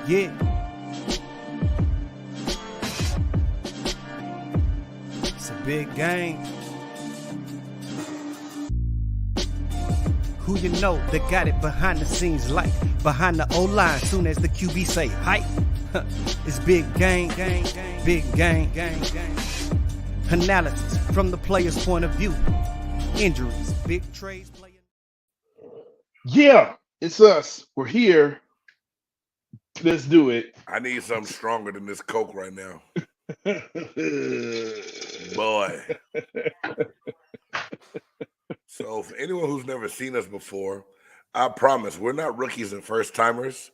Yeah. It's a big game. Who you know that got it behind the scenes like behind the O-line soon as the QB say hype. It's big game, big game. Analysis from the player's point of view. Injuries, big trades, player. Yeah, it's us. We're here. Let's do it. I need something stronger than this Coke right now. Boy. So for anyone who's never seen us before, I promise we're not rookies and first timers.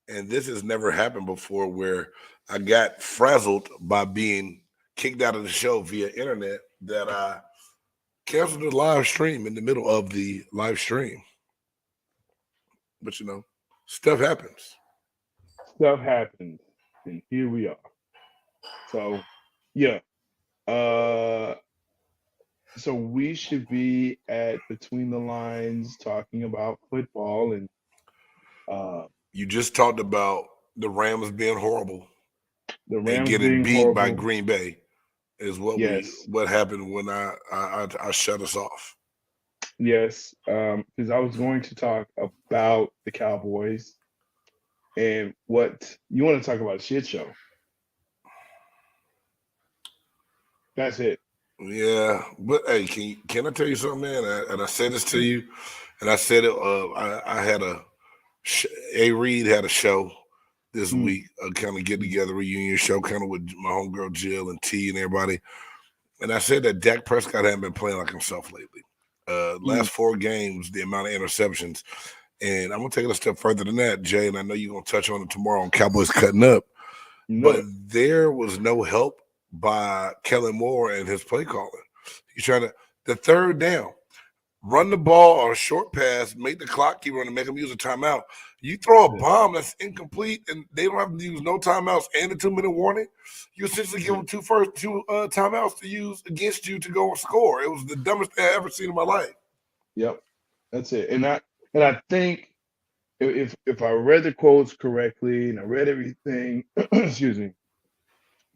And this has never happened before where I got frazzled by being kicked out of the show via internet that I canceled the live stream in the middle of the live stream. But you know, stuff happens. Stuff happens, and here we are. So, yeah. So we should be at Between the Lines talking about football, and you just talked about the Rams being horrible. The Rams and getting beat horrible by Green Bay is what what happened when I shut us off. Yes, because I was going to talk about the Cowboys and what you want to talk about. Shit show. That's it. Yeah, but hey, can I tell you something, man? And I said this to you, and I said it. I had A. Reed had a show this week, a kind of get together reunion show, kind of with my homegirl Jill and T and everybody. And I said that Dak Prescott hadn't been playing like himself lately. Last 4 games, the amount of interceptions. And I'm gonna take it a step further than that, Jay. And I know you're gonna touch on it tomorrow on Cowboys cutting up, but there was no help by Kellen Moore and his play calling. He's trying to the third down, run the ball on a short pass, make the clock keep running, make them use a timeout. You throw a bomb that's incomplete, and they don't have to use no timeouts and a 2-minute warning. You essentially give them two timeouts to use against you to go and score. It was the dumbest thing I ever seen in my life. Yep, that's it. And I think if I read the quotes correctly and I read everything, excuse me,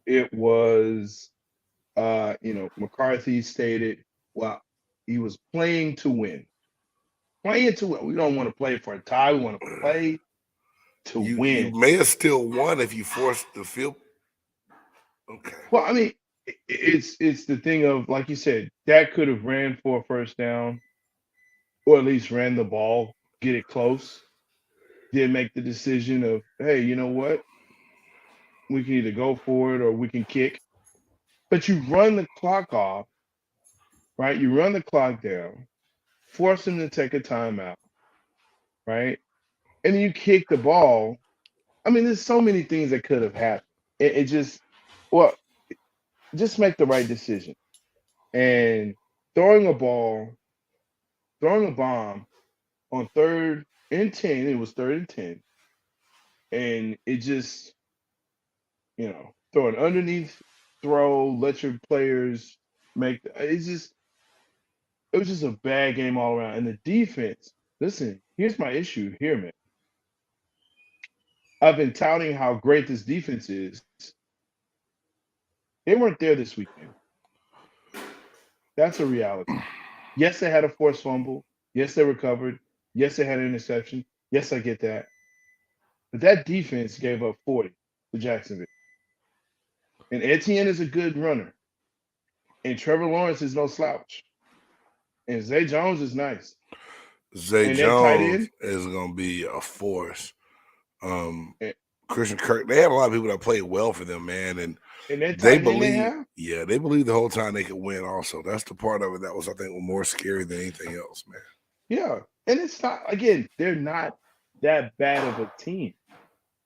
it was McCarthy stated, well, he was playing to win. Playing to win. We don't want to play for a tie. We want to play to win. You may have still won if you forced the field. Okay. Well, I mean, it's the thing of, like you said, Dak could have ran for a first down, or at least ran the ball, get it close. Did make the decision of, hey, you know what? We can either go for it or we can kick. But you run the clock off, right? You run the clock down, force them to take a timeout, right? And then you kick the ball. I mean, there's so many things that could have happened. It just make the right decision. And throwing a bomb on 3rd and 10, it was 3rd and 10. And it just, throw an underneath throw, let your players make it was just a bad game all around. And the defense, listen, here's my issue here, man. I've been touting how great this defense is. They weren't there this weekend. That's a reality. Yes, they had a forced fumble. Yes, they recovered. Yes, they had an interception. Yes, I get that. But that defense gave up 40 to Jacksonville. And Etienne is a good runner. And Trevor Lawrence is no slouch. And Zay Jones is nice. Zay Jones is going to be a force. Christian Kirk, they had a lot of people that played well for them, man. And they believe, they believe the whole time they could win also. That's the part of it that was, I think, more scary than anything else, man. Yeah. And it's not, again, they're not that bad of a team.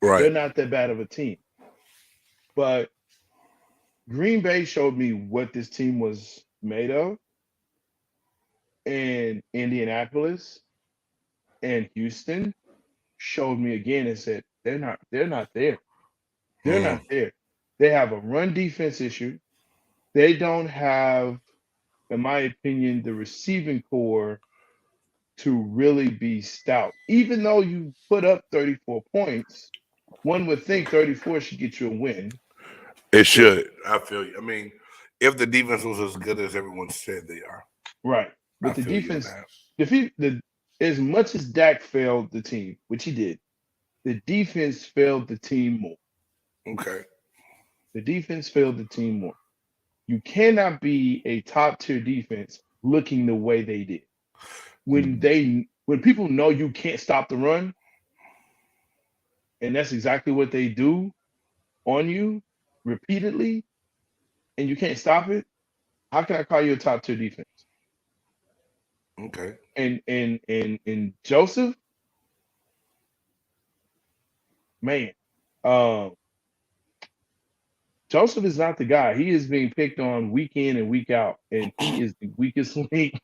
Right. They're not that bad of a team. But Green Bay showed me what this team was made of. And Indianapolis and Houston showed me again and said, they're not there. They're not there. They have a run defense issue. They don't have, in my opinion, the receiving core to really be stout. Even though you put up 34 points, one would think 34 should get you a win. It should. I feel you. I mean, if the defense was as good as everyone said they are. Right. But the defense, as much as Dak failed the team, which he did, the defense failed the team more. Okay. The defense failed the team more. You cannot be a top tier defense looking the way they did. When people know you can't stop the run, and that's exactly what they do on you repeatedly, and you can't stop it, how can I call you a top tier defense? Okay. And Joseph, man, Joseph is not the guy. He is being picked on week in and week out, and he is the weakest link.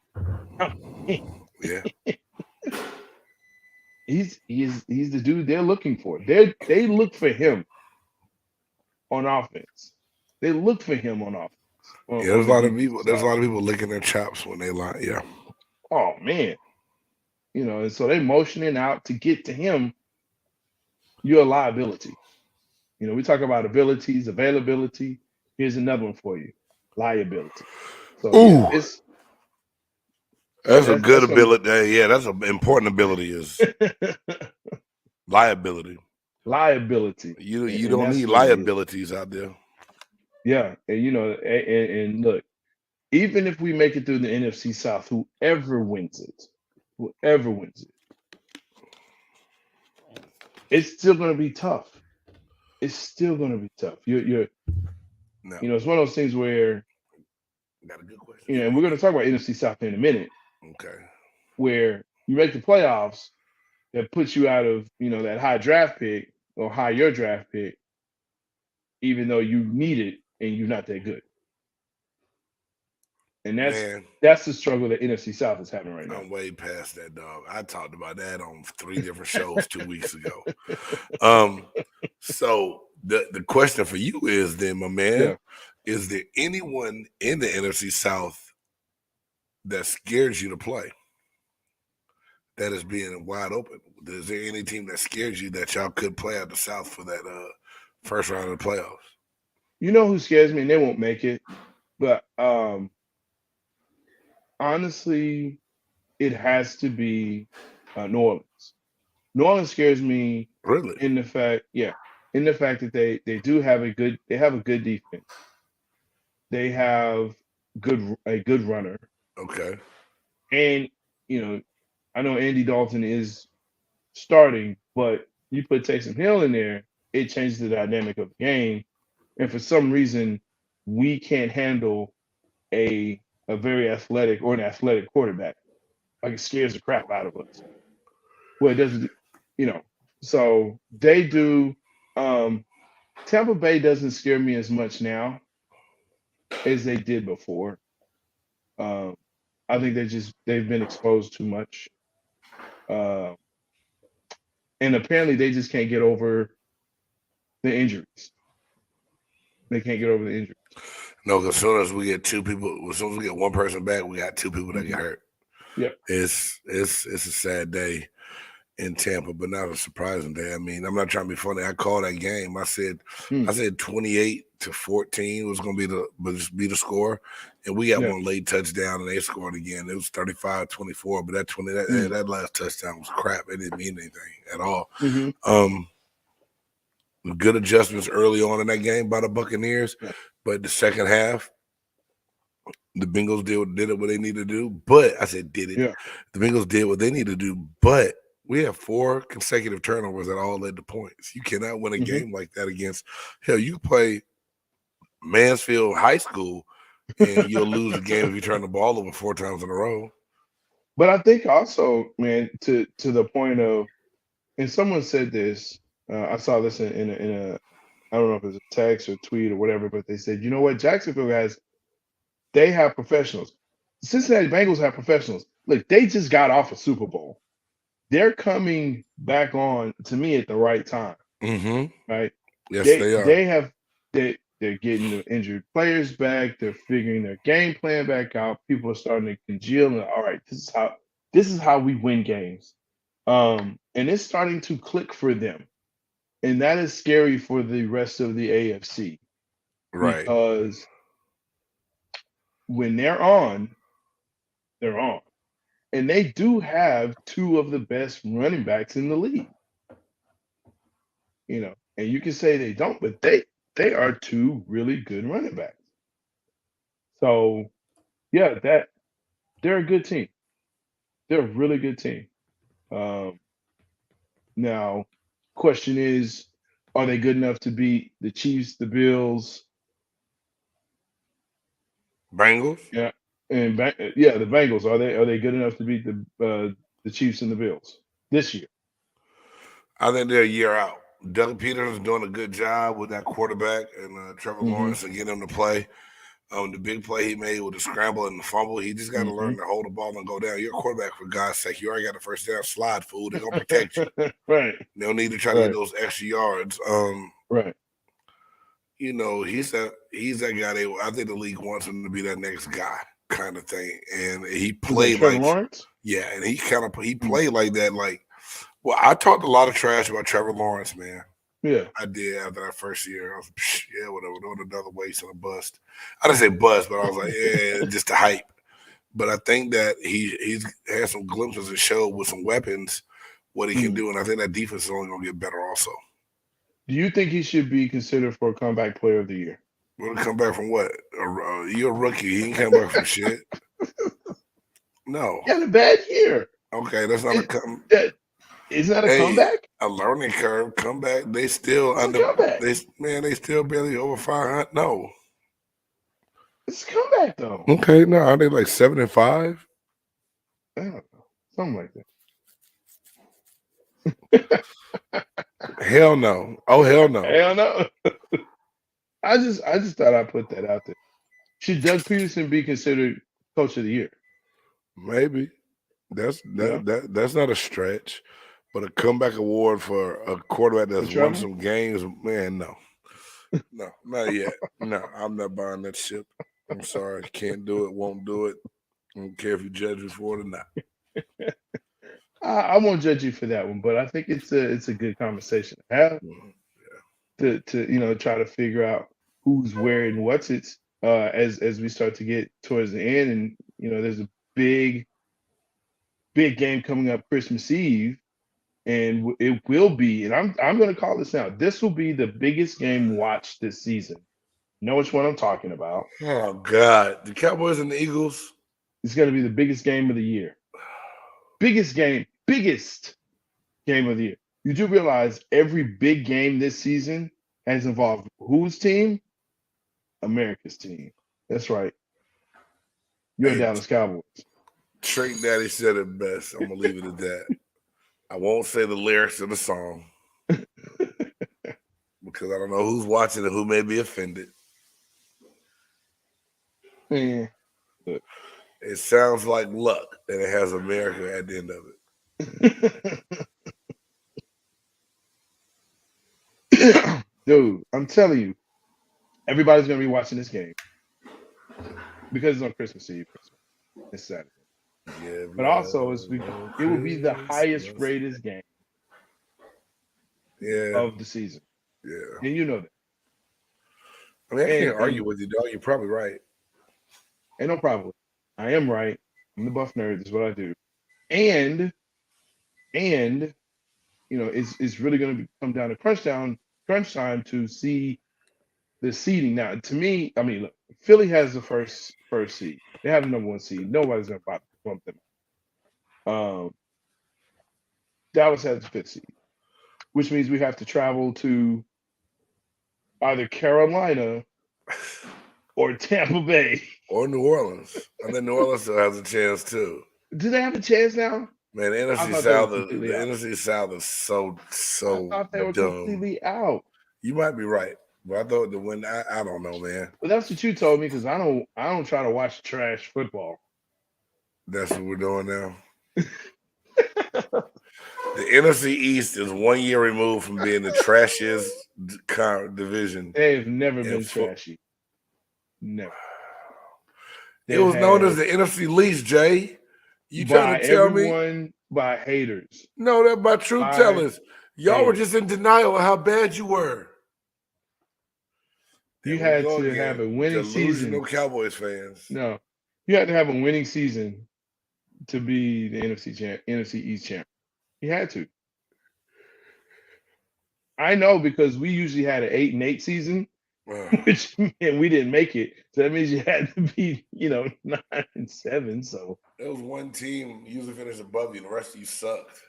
Yeah. He's the dude they're looking for. They look for him on offense. They look for him on offense. Yeah, there's a lot of people. There's a lot of people licking their chops when they lie. Yeah. Oh man, and so they motioning out to get to him. You're a liability. We talk about abilities, availability. Here's another one for you: liability. So that's a good ability. Yeah, that's an important ability. Is liability. Liability. You don't need liabilities out there. Yeah, and look, even if we make it through the NFC South, whoever wins it, it's still going to be tough. It's still going to be tough. It's one of those things where, got a good question. And we're going to talk about NFC South in a minute. Okay. Where you make the playoffs, that puts you out of that high draft pick or higher draft pick, even though you need it and you're not that good. And that's the struggle that NFC South is having right now. I'm way past that, dog. I talked about that on 3 different shows 2 weeks ago. So the question for you is then, my man, is there anyone in the NFC South that scares you to play? That is being wide open. Is there any team that scares you that y'all could play out the South for that first round of the playoffs? You know who scares me, and they won't make it, but honestly, it has to be New Orleans. New Orleans scares me really in the fact that they do have a good defense. They have a good runner. Okay. And I know Andy Dalton is starting, but you put Taysom Hill in there, it changes the dynamic of the game. And for some reason, we can't handle a very athletic or an athletic quarterback. Like, it scares the crap out of us. Well, it doesn't, So they do. Tampa Bay doesn't scare me as much now as they did before. I think they've been exposed too much. And apparently they just can't get over the injuries. They can't get over the injuries. No, because as soon as we get we get one person back, we got 2 people that get hurt. Yeah. It's a sad day in Tampa, but not a surprising day. I mean, I'm not trying to be funny. I called that game. I said 28-14 was going to be the score, and we got one late touchdown, and they scored again. It was 35-24, but that last touchdown was crap. It didn't mean anything at all. Good adjustments early on in that game by the Buccaneers, but the second half, the Bengals did what they needed to do. But I said, the Bengals did what they needed to do, but we have 4 consecutive turnovers that all led to points. You cannot win a game like that against you play Mansfield High School and you'll lose a game if you turn the ball over 4 times in a row. But I think also, man, to the point of, and someone said this, I saw this in a I don't know if it's a text or tweet or whatever, but they said, you know what, Jacksonville they have professionals. The Cincinnati Bengals have professionals. Look, they just got off a Super Bowl. They're coming back on, to me, at the right time. Right? Yes, they are. They're getting the injured players back. They're figuring their game plan back out. People are starting to congeal. And all right, this is how This is how we win games. And it's starting to click for them. And that is scary for the rest of the AFC Right. because when they're on, they're on. And they do have two of the best running backs in the league. And you can say they don't, but they are two really good running backs. So yeah, they're a good team. They're a really good team. Now, question is, are they good enough to beat the Chiefs, the Bills? Bengals? Yeah, and the Bengals. Are they good enough to beat the Chiefs and the Bills this year? I think they're a year out. Doug Peterson's doing a good job with that quarterback and Trevor Mm-hmm. Lawrence and getting him to play. The big play he made with the scramble and the fumble, he just got to learn to hold the ball and go down. You're a quarterback, for God's sake. You already got the first down. Slide, fool. They're going to protect you. Right. They don't need to try to get those extra yards. Right. He's that guy. I think the league wants him to be that next guy kind of thing. And he played Trevor Lawrence? Yeah, and he played like that. Well, I talked a lot of trash about Trevor Lawrence, man. Yeah, I did after that first year. I was, whatever, doing another waste and a bust. I didn't say bust, but I was like, yeah, just a hype. But I think that he's had some glimpses and showed with some weapons what he can do, and I think that defense is only going to get better also. Do you think he should be considered for a comeback player of the year? Will he come back from what? You're a rookie. He ain't come back from shit. No. He had a bad year. Okay, that's not a comeback. Isn't that a comeback? A learning curve. Comeback. They still They still barely over 500. No. It's a comeback though. Okay, no, are they like 7-5? I don't know. Something like that. Hell no. Oh, hell no. Hell no. I just thought I'd put that out there. Should Doug Peterson be considered coach of the year? Maybe. That's not a stretch. But a comeback award for a quarterback that's won some games, man, no. No, not yet. No, I'm not buying that shit. I'm sorry. Can't do it, won't do it. I don't care if you judge me for it or not. I won't judge you for that one, but I think it's a good conversation to have. To try to figure out who's where and what's it's as we start to get towards the end, and there's a big game coming up Christmas Eve, and it will be, and I'm going to call this out. This will be the biggest game watched this season. Know which one I'm talking about? Oh God, the Cowboys and the Eagles. It's going to be the biggest game of the year. Biggest game of the year. You do realize every big game this season has involved whose team? America's team. That's right. You're Dallas Cowboys. Trick Daddy said it best. I'm going to leave it at that. I won't say the lyrics of the song because I don't know who's watching and who may be offended. Yeah. It sounds like luck, and it has America at the end of it. Dude, I'm telling you, everybody's going to be watching this game because it's on Christmas Eve. It's Saturday. Yeah, but also, it will be the highest rated game of the season. Yeah. And you know that. I mean, I can't argue with you, dog. You're probably right. Ain't no problem. I am right. I'm the buff nerd. That's what I do. And it's really going to come down to crunch time to see the seeding. Now, to me, I mean, look, Philly has the first seed. They have the number one seed. Nobody's going to bump them. Dallas has the fifth seed, which means we have to travel to either Carolina or Tampa Bay. Or New Orleans. I think New Orleans still has a chance too. Do they have a chance now? Man, the NFC South is so I thought they were dumb. Completely out. You might be right. But I thought the win. I don't know, man. Well, that's what you told me because I don't try to watch trash football. That's what we're doing now. The NFC East is 1 year removed from being the trashiest division. They've never been trashy. Never. It was known as the NFC least, Jay. You trying to tell me? By haters. No, that's by truth tellers. Y'all were just in denial of how bad you were. You had to have a winning season. Delusional Cowboys fans. No, you had to have a winning season to be the NFC East champ. You had to. I know because we usually had an 8-8 season, which and we didn't make it. So that means you had to be, 9-7. So there was one team usually finished above you, and the rest of you sucked.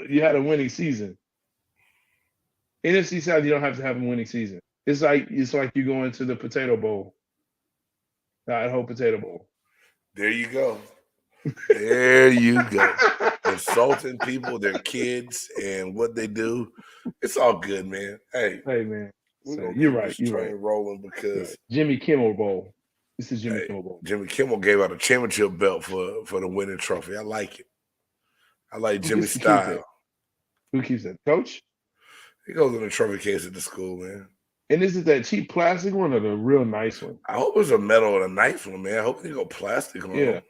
You had a winning season. NFC South, you don't have to have a winning season. It's like you going to the Potato Bowl, the Idaho Potato Bowl. There you go. There you go. Insulting people, their kids, and what they do. It's all good, man. Hey man. So you're right. You're right. Rolling because Jimmy Kimmel Bowl. This is Jimmy Kimmel Bowl. Jimmy Kimmel gave out a championship belt for the winning trophy. I like it. I like Jimmy's style. Who keeps that? Coach? He goes in the trophy case at the school, man. And is it that cheap plastic one or the real nice one? I hope it's a metal and a nice one, man. I hope they go plastic on them.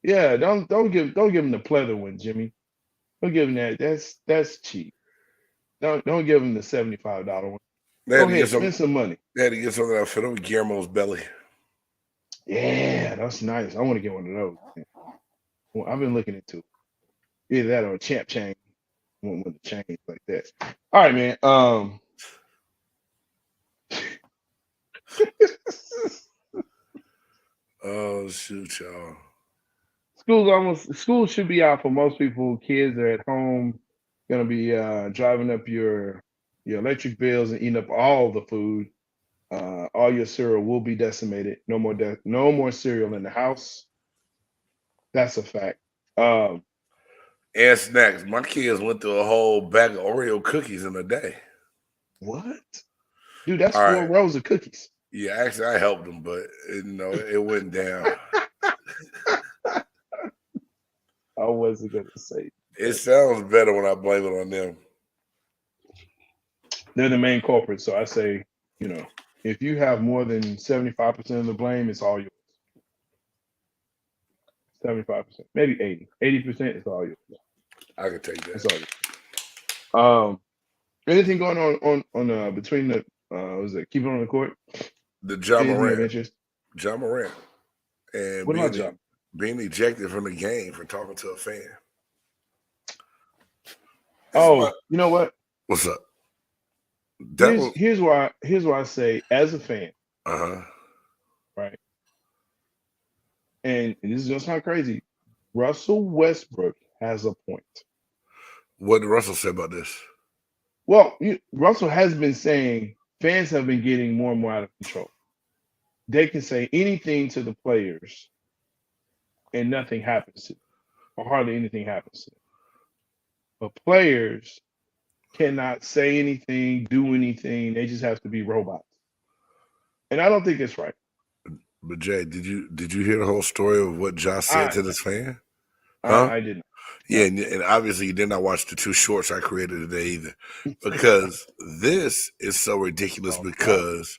Yeah, don't give him the pleather one, Jimmy. Don't give him that. That's cheap. Don't give him the $75 one. Go ahead, spend some money. They had to get something that fit over Guillermo's belly. Yeah, that's nice. I want to get one of those. Well, I've been looking into either that or a champ chain. One with the chain like that. All right, man. Oh shoot, y'all. School should be out for most people. Kids are at home, gonna be driving up your electric bills and eating up all the food. All your cereal will be decimated. No more cereal in the house. That's a fact. And snacks. My kids went through a whole bag of Oreo cookies in a day. What? Dude, that's 4 rows of cookies. Yeah, actually, I helped them, but it went down. I wasn't gonna say. It sounds better when I blame it on them. They're the main culprits, so I say, if you have more than 75% of the blame, it's all yours. 75%, maybe 80. 80% is all yours. I can take that. It's all yours. Anything going on between the keep it on the court? The John Morant. And what about John? Being ejected from the game for talking to a fan. You know what? What's up? Here's why I say, as a fan, right? And this is just not crazy. Russell Westbrook has a point. What did Russell say about this? Well, Russell has been saying fans have been getting more and more out of control. They can say anything to the players, and nothing happens to them, or hardly anything happens to them. But players cannot say anything, do anything. They just have to be robots. And I don't think it's right. But Jay, did you hear the whole story of what Josh said to this fan? Huh? I didn't. Yeah, and obviously you did not watch the 2 shorts I created today either, because this is so ridiculous. Because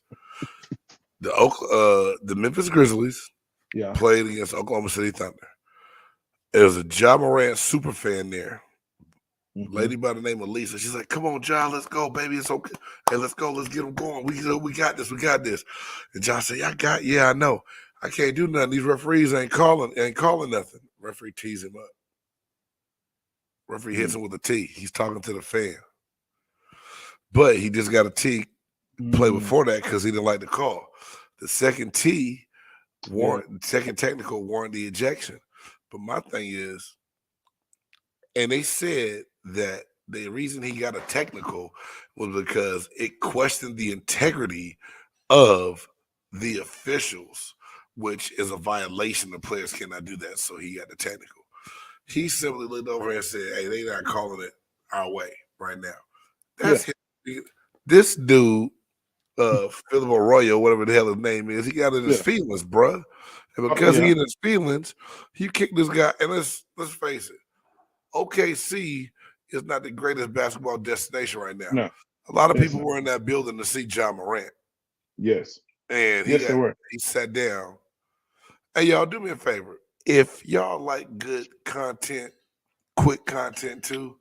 the Memphis Grizzlies played against Oklahoma City Thunder. There was a Ja Morant super fan there. Lady by the name of Lisa. She's like, "Come on, Ja, let's go, baby. It's okay. Hey, let's go. Let's get them going. We got this. We got this." And Ja said, "Yeah, I know. I can't do nothing. These referees ain't calling nothing." Referee tees him up. Referee hits him with a T. He's talking to the fan. But he just got a T play before that because he didn't like the call. The second T, second technical warranted the ejection. But my thing is, and they said that the reason he got a technical was because it questioned the integrity of the officials, which is a violation. The players cannot do that, so he got the technical. He simply looked over and said, "Hey, they not calling it our way right now." That's this dude, Philip Arroyo, whatever the hell his name is. He got in his feelings, bruh. And because he in his feelings, he kicked this guy. And let's face it, OKC is not the greatest basketball destination right now. No. A lot of people were in that building to see Ja Morant. Yes. And he sat down. Hey, y'all, do me a favor. If y'all like good content, quick content too,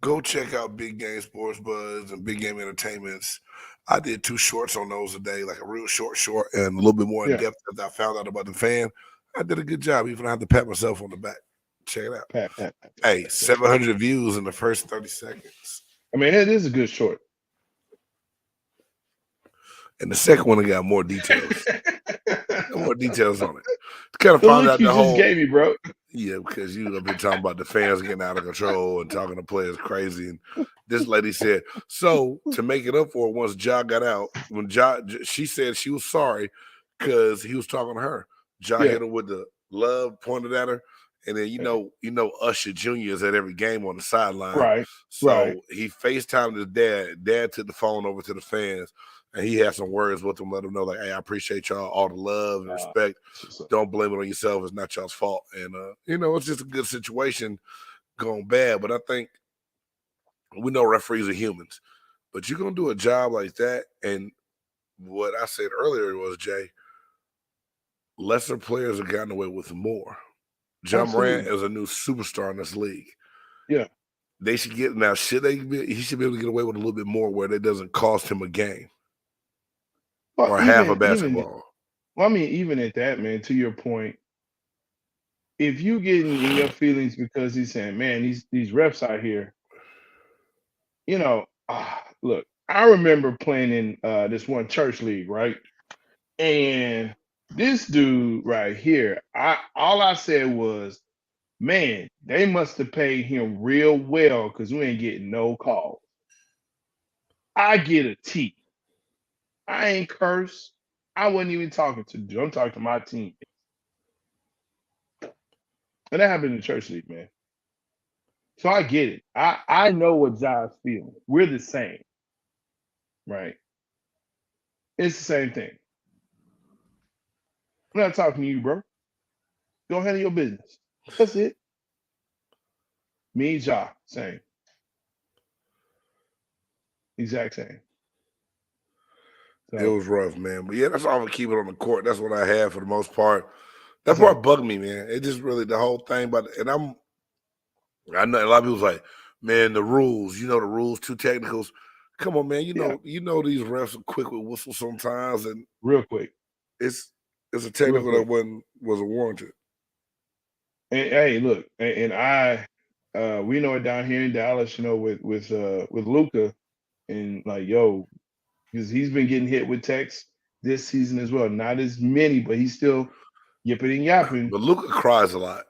go check out Big Game Sports Buzz and Big Game Entertainments. I did 2 shorts on those a day, like a real short, and a little bit more in depth as I found out about the fan. I did a good job, even though I had to pat myself on the back. Check it out. Hey, 700 views in the first 30 seconds. I mean, it is a good short. And the second one got more details. More details on it. Kind of found out the whole. Just gave me, bro. Yeah, because you have been talking about the fans getting out of control and talking to players crazy. And this lady said, so to make it up for it, once Ja got out, when she said she was sorry because he was talking to her. Ja hit her with the love, pointed at her. And then you know Usher Jr. is at every game on the sideline. Right. So he FaceTimed his dad. Dad took the phone over to the fans. And he had some words with them, let them know, like, hey, I appreciate y'all, all the love and respect. Don't blame it on yourself. It's not y'all's fault. And, it's just a good situation going bad. But I think we know referees are humans. But you're going to do a job like that. And what I said earlier was, Jay, lesser players have gotten away with more. John Morant is a new superstar in this league. Yeah. They should get, now, he should be able to get away with a little bit more where it doesn't cost him a game. Well, or half a basketball. Even at that, man, to your point, if you getting in your feelings because he's saying, man, these refs out here, look, I remember playing in this one church league, right? And this dude right here, all I said was, man, they must have paid him real well because we ain't getting no calls. I get a T. I ain't cursed. I wasn't even talking to you. I'm talking to my team. And that happened in the church league, man. So I get it. I know what John's feeling. We're the same. Right? It's the same thing. I'm not talking to you, bro. Go handle your business. That's it. Me and Ja, same. Exact same. So, it was rough, man. But yeah, that's all we keep it on the court. That's what I had for the most part. That part bugged me, man. It just really the whole thing. But and I know a lot of people's like, man, the rules. The rules, 2 technicals. Come on, man. You know these refs are quick with whistles sometimes, and real quick. It's a technical that wasn't warranted. And hey, look, and we know it down here in Dallas, with Luka, and like, yo, because he's been getting hit with texts this season as well. Not as many, but he's still yipping and yapping. But Luka cries a lot.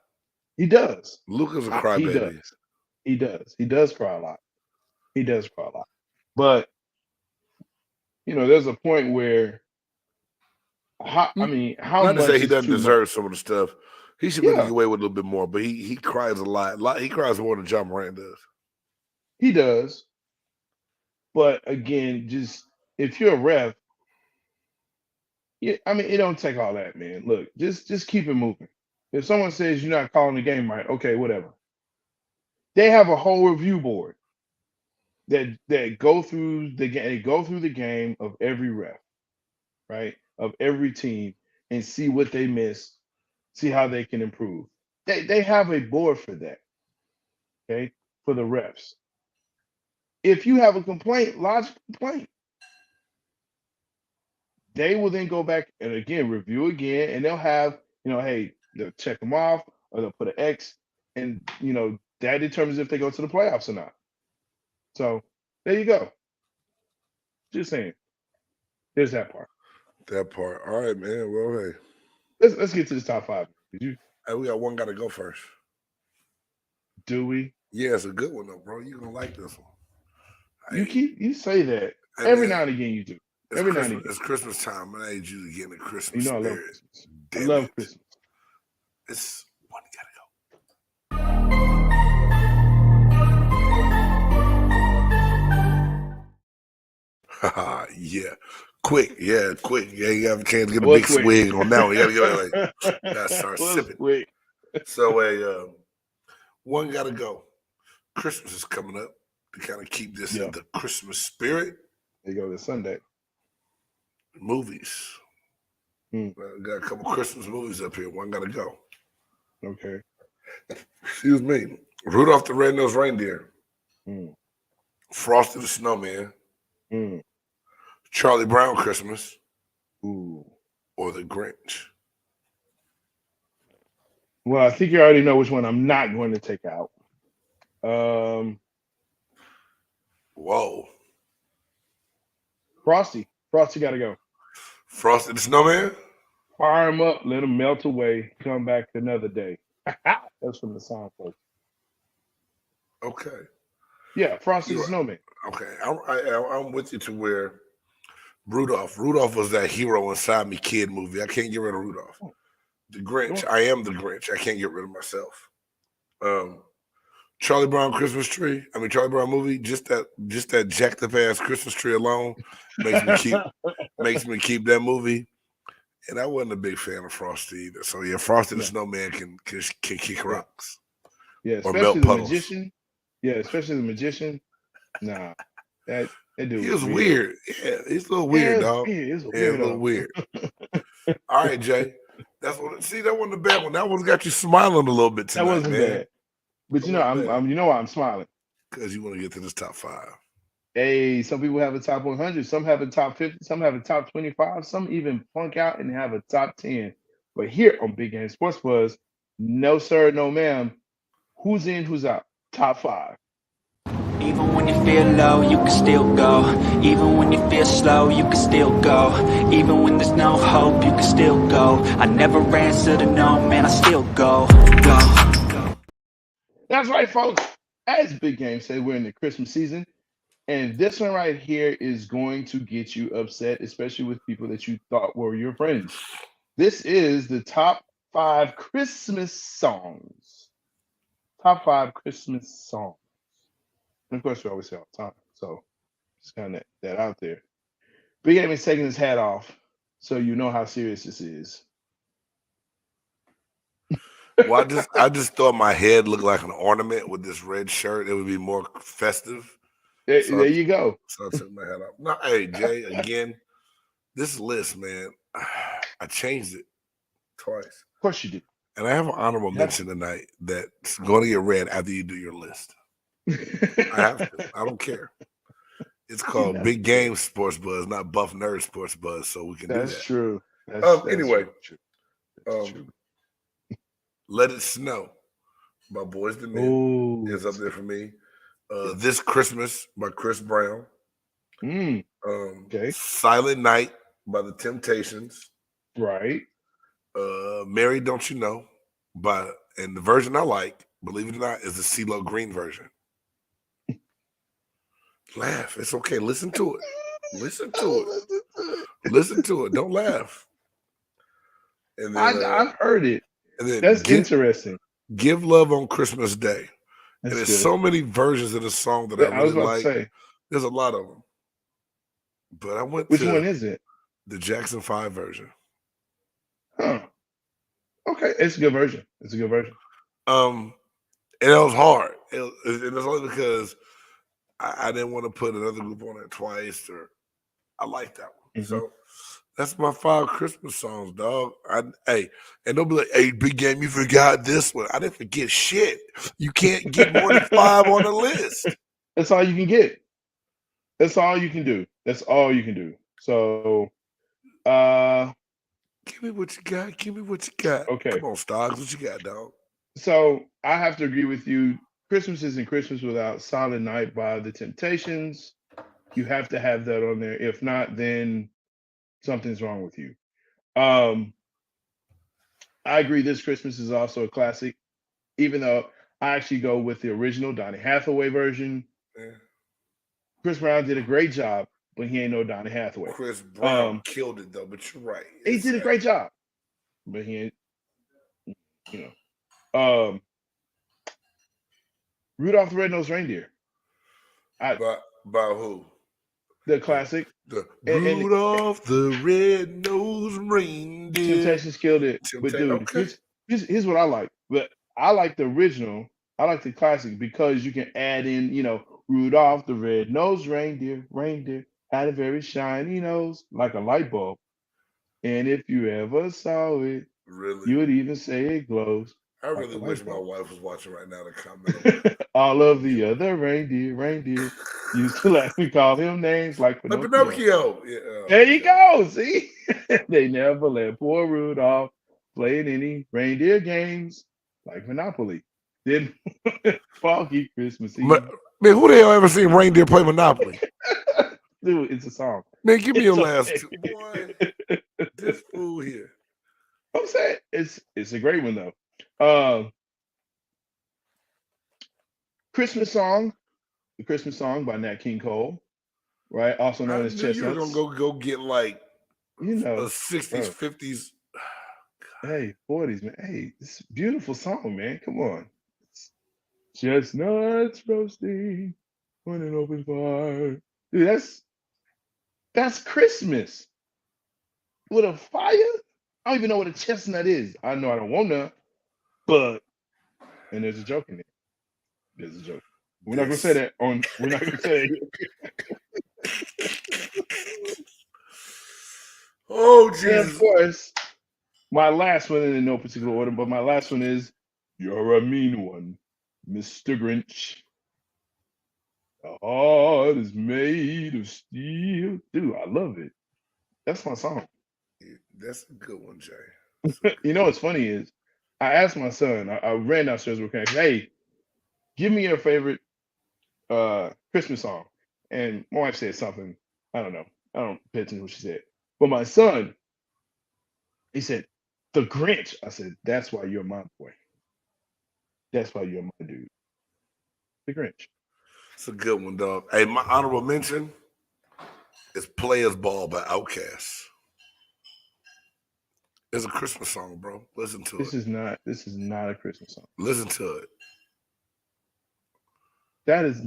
He does. Luka's a crybaby. He does. He does cry a lot. He does cry a lot. But there's a point where how not much to say he doesn't deserve some of the stuff. He should really get away with a little bit more, but he cries a lot. He cries more than John Morant does. He does. But again, just if you're a ref, it don't take all that, man. Look, just keep it moving. If someone says you're not calling the game right, okay, whatever. They have a whole review board that go through the game. They go through the game of every ref, right? Of every team, and see what they missed, see how they can improve. They have a board for that. Okay, for the refs. If you have a complaint, lodge a complaint. They will then go back and again review again, and they'll have, hey, they'll check them off or they'll put an X, and that determines if they go to the playoffs or not. So there you go. Just saying. There's that part. That part. All right, man. Well, hey. Let's get to this top 5. Hey, we got one got to go first. Do we? Yeah, it's a good one though, bro. You're gonna like this one. You say that every now and again. You do. Every now and again. It's Christmas time, and I need you to get in the Christmas spirit. I love Christmas. I love Christmas. It's one you gotta go. Yeah. Quick. Yeah, you have a chance to get a big swig on that one. You gotta start sipping. Quick. So one gotta go. Christmas is coming up to kind of keep this in the Christmas spirit. There you go this Sunday. Movies. Got a couple Christmas movies up here. One gotta go. Okay. Excuse me. Rudolph the Red-Nosed Reindeer, Mm. Frosty the Snowman, Mm. Charlie Brown Christmas, Ooh. or The Grinch. Well, I think you already know which one I'm not going to take out. Um, Whoa. Frosty. Frosty got to go. Frosty the Snowman? Fire him up, let him melt away, come back another day. That's from the song, folks. Okay. Yeah, Frosty the You're Snowman. right. Okay. I'm with you to where Rudolph. Rudolph was that hero inside me kid movie. I can't get rid of Rudolph. The Grinch. Sure. I am the Grinch. I can't get rid of myself. Charlie Brown Christmas tree. I mean Charlie Brown movie. Just that jacked up ass Christmas tree alone makes me keep that movie. And I wasn't a big fan of Frosty either. So yeah, Frosty the No. Snowman can kick rocks Yeah, or especially melt the puddles. magician. Yeah, especially the magician. Nah, that dude He was was weird. weird. Yeah, he's a little weird, dog. Yeah, it's a Yeah, a little weirdo. weird. All right, Jay. That wasn't a bad one. That one got you smiling a little bit That tonight, wasn't man. bad. But That wasn't bad. you know why I'm smiling. Because you want to get to this top 5. Hey, some people have a top 100, some have a top 50, some have a top 25, some even flunk out and have a top 10. But here on Big Game Sports Buzz, no sir, no ma'am. Who's in, who's out? Top 5. Even when you feel low, you can still go. Even when you feel slow, you can still go. Even when there's no hope, you can still go. I never answer to no, man, I still go. That's right, folks. As Big Game said, we're in the Christmas season. And this one right here is going to get you upset, especially with people that you thought were your friends. This is the top 5 Christmas songs. Top 5 Christmas songs. And of course, we always say all the time. So just kind of that out there. Big Game is taking his hat off, so you know how serious this is. Well, I just thought my head looked like an ornament with this red shirt. It would be more festive. There you go. So I took my hat off. No, hey Jay, again, this list, man, I changed it twice. Of course you did. And I have an honorable mention tonight that's going to get read after you do your list. I have to. I don't care. It's called Big Game Sports Buzz, not Buff Nerd Sports Buzz, so we can do that. That's true. Anyway, true. Let It Snow by Boys II Men is up there for me. This Christmas by Chris Brown. Okay. Silent Night by The Temptations. Right. Mary Don't You Know and the version I like, believe it or not, is the CeeLo Green version. Laugh. It's okay. Listen to it. Listen to it. Listen to it. Don't laugh. And then I've heard it. And then that's interesting. Give Love on Christmas Day. That's and there's good. so many versions of the song that I really like. There's a lot of them. But I went Which one is it? The Jackson 5 version. Huh. Okay. It's a good version. And it was hard. And it's only because I didn't want to put another group on it twice, or I like that one. Mm-hmm. So that's my 5 Christmas songs, dog. And don't be like, hey, Big Game, you forgot this one. I didn't forget shit. You can't get more than 5 on the list. That's all you can get. That's all you can do. So, give me what you got. Okay. Come on, Stoggs. What you got, dog? So I have to agree with you. Christmas isn't Christmas without Silent Night by The Temptations. You have to have that on there. If not, then something's wrong with you. I agree. This Christmas is also a classic, even though I actually go with the original Donny Hathaway version. Yeah. Chris Brown did a great job, but he ain't no Donny Hathaway. Chris Brown killed it though, but you're right. He did a great job, but he ain't, Rudolph the Red-Nosed Reindeer. By who? The classic. Rudolph the Red-Nosed Reindeer. Temptations killed it. But dude, here's what I like. But I like the original. I like the classic because you can add in, Rudolph the Red-Nosed Reindeer had a very shiny nose, like a light bulb. And if you ever saw it, really, you would even say it glows. I really wish my wife was watching right now to comment. All of the other reindeer used to let me call him names like Pinocchio. Yeah, There you go. See, they never let poor Rudolph play in any reindeer games like Monopoly. Then foggy Christmas Eve. Man, who the hell ever seen reindeer play Monopoly? Dude, it's a song. Man, give me your It's last okay. two. Boy, this fool here. I'm saying it's a great one though. Christmas song, the Christmas song by Nat King Cole, right? Also known as You were Chestnuts. gonna go get like a 60s, 50s. Hey, 40s, man. Hey, it's a beautiful song, man. Come on. Chestnuts roasting on an open fire. Dude, that's Christmas. With a fire? I don't even know what a chestnut is. I know I don't want none, but and there's a joke in there. There's a joke. We're not gonna say that on. We're not gonna say it. Oh, Jesus. And of course, my last one, in no particular order, but my last one is "You're a Mean One, Mr. Grinch. The heart is made of steel." Dude, I love it. That's my song. That's a good one, Jay. You know what's funny is I asked my son, I ran downstairs with him, hey, give me your favorite Christmas song. And my wife said something. I don't know. I don't pay attention to what she said. But my son, he said, "The Grinch." I said, "That's why you're my boy. That's why you're my dude. The Grinch." It's a good one, dog. Hey, my honorable mention is Players Ball by Outkast. It's a Christmas song, bro. Listen to it. This is not a Christmas song. Listen to it. That's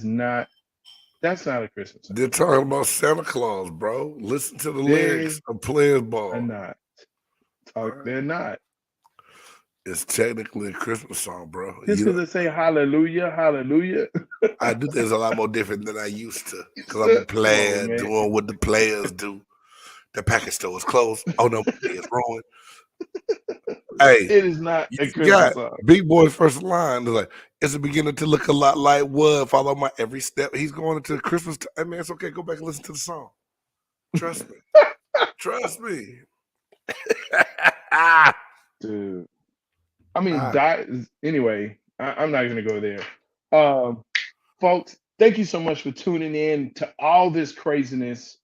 not a Christmas song. They're talking about Santa Claus, bro. Listen to the lyrics of Players Ball. They're not. They're not. It's technically a Christmas song, bro. Just because they say hallelujah, hallelujah. I do things a lot more different than I used to. Because I'm a player doing what the players do. The package store is closed. Oh no, it's ruined. Hey, it is not a Christmas song. Big Boy's first line is like, "It's beginning to look a lot like wood. Follow my every step." He's going into Christmas. Hey man, it's okay. Go back and listen to the song. Trust me. Trust me. Dude. I mean, anyway, I'm not going to go there. Folks, thank you so much for tuning in to all this craziness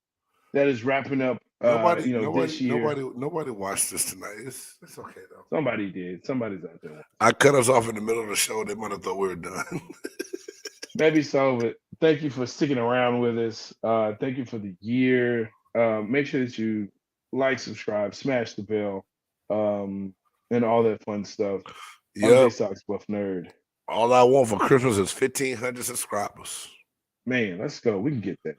that is wrapping up this year. Nobody watched this tonight. It's okay, though. Somebody did. Somebody's out there. I cut us off in the middle of the show. They might have thought we were done. Maybe so, but thank you for sticking around with us. Thank you for the year. Make sure that you like, subscribe, smash the bell. And all that fun stuff. Yeah. Sox Buff Nerd. All I want for Christmas is 1,500 subscribers. Man, let's go. We can get that.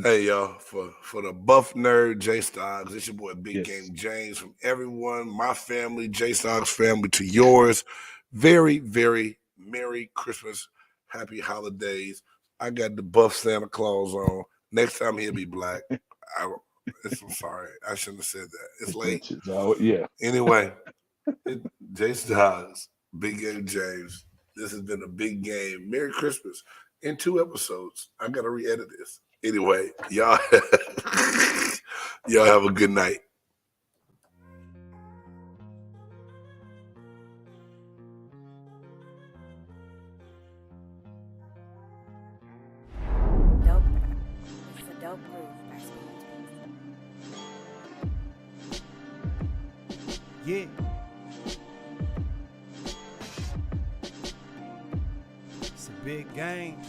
Hey, y'all, for the Buff Nerd, J Stocks, it's your boy Big Game James. From everyone, my family, J Stocks family, to yours. Very, very Merry Christmas. Happy holidays. I got the Buff Santa Claus on. Next time he'll be black. I'm sorry. I shouldn't have said that. It's late. Yeah. Anyway, Jace Dogs, Big Game James. This has been a big game. Merry Christmas. In 2 episodes. I got to re-edit this. Anyway, y'all have a good night. Yeah. It's a big game.